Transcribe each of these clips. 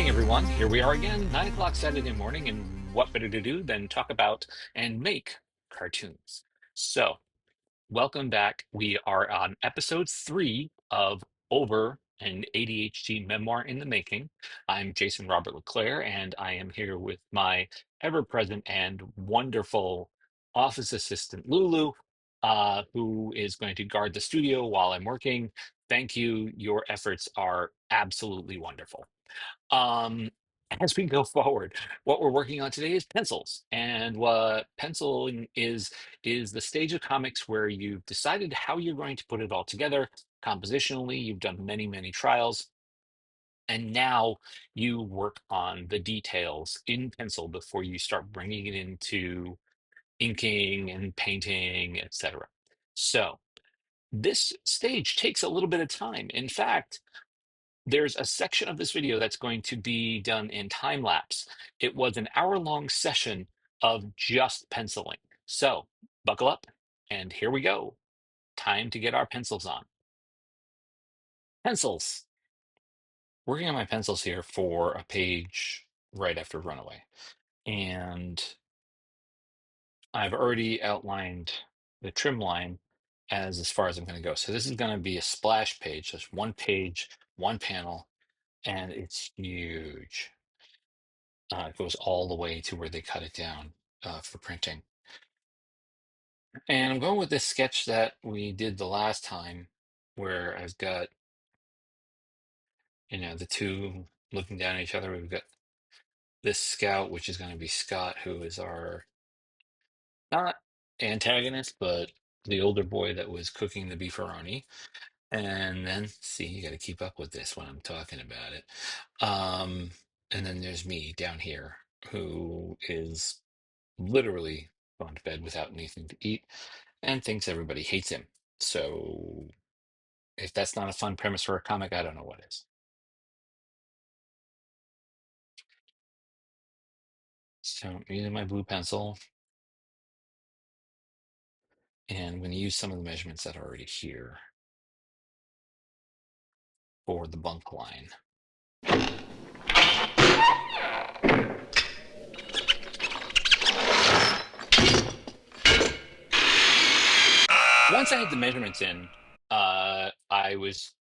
morning, everyone. Here we are again, 9 o'clock Saturday morning, and what better to do than talk about and make cartoons? So, welcome back. We are on episode 3 of Over an ADHD Memoir in the Making. I'm Jason Robert LeClair, and I am here with my ever-present and wonderful office assistant, Lulu, who is going to guard the studio while I'm working. Thank you. Your efforts are absolutely wonderful. Um, as we go forward, what we're working on today is pencils. And what penciling is the stage of comics where you've decided how you're going to put it all together compositionally. You've done many, many trials, and now you work on the details in pencil before you start bringing it into inking and painting, etc. So this stage takes a little bit of time. In fact, there's a section of this video that's going to be done in time lapse. It was an hour-long session of just penciling. So buckle up, and here we go. Time to get our pencils on. Pencils. Working on my pencils here for a page right after Runaway. And I've already outlined the trim line as far as I'm going to go. So this is going to be a splash page. Just one page, one panel, and it's huge. It goes all the way to where they cut it down for printing. And I'm going with this sketch that we did the last time, where I've got, the two looking down at each other. We've got this scout, which is going to be Scott, who is our not antagonist, but the older boy that was cooking the beefaroni. And then, see, you got to keep up with this when I'm talking about it. Um, and then there's me down here, who is literally gone to bed without anything to eat and thinks everybody hates him. So if that's not a fun premise for a comic, I don't know what is. So I'm using my blue pencil, and I'm going to use some of the measurements that are already here for the bunk line. Once I had the measurements in, I was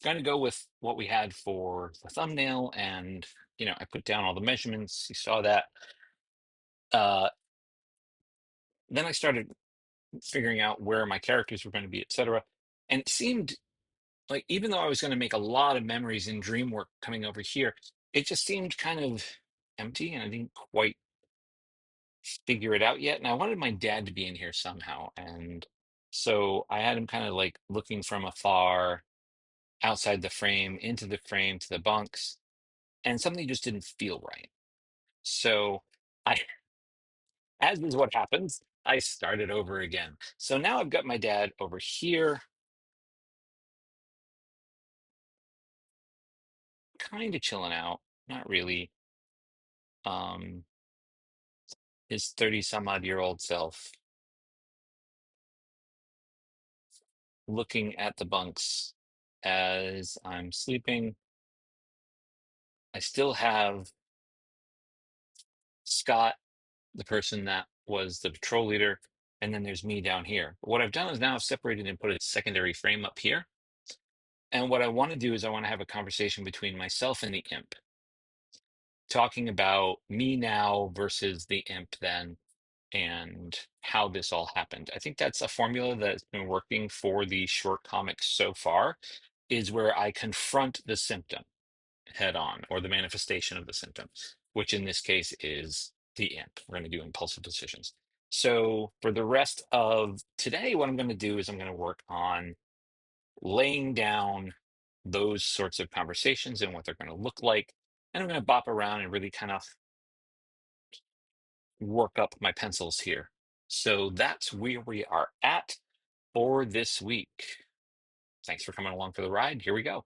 going to go with what we had for the thumbnail, and I put down all the measurements. You saw that. Uh, then I started figuring out where my characters were going to be, etc. And it seemed like, even though I was going to make a lot of memories and dream work coming over here, it just seemed kind of empty, and I didn't quite figure it out yet. And I wanted my dad to be in here somehow. And so I had him kind of like looking from afar outside the frame, into the frame, to the bunks, and something just didn't feel right. So I, as is what happens, I started over again. So now I've got my dad over here, kind of chilling out, not really. Um, his 30 some odd year old self looking at the bunks as I'm sleeping. I still have Scott, the person that was the patrol leader, and then there's me down here. But what I've done is now I've separated and put a secondary frame up here. And what I want to do is I want to have a conversation between myself and the imp, talking about me now versus the imp then, and how this all happened. I think that's a formula that's been working for the short comics so far, is where I confront the symptom head on, or the manifestation of the symptom, which in this case is the imp. We're going to do impulsive decisions. So for the rest of today, what I'm going to do is I'm going to work on laying down those sorts of conversations and what they're going to look like. And I'm going to bop around and really kind of work up my pencils here. So that's where we are at for this week. Thanks for coming along for the ride. Here we go.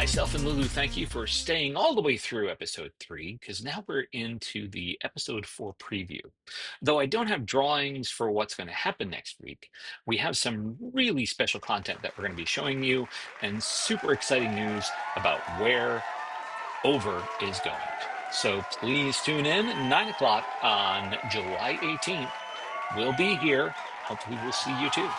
Myself and Lulu, thank you for staying all the way through episode 3, because now we're into the episode 4 preview. Though I don't have drawings for what's going to happen next week, we have some really special content that we're going to be showing you and super exciting news about where Over is going. So please tune in 9 o'clock on July 18th. We'll be here. Hopefully, we'll see you too.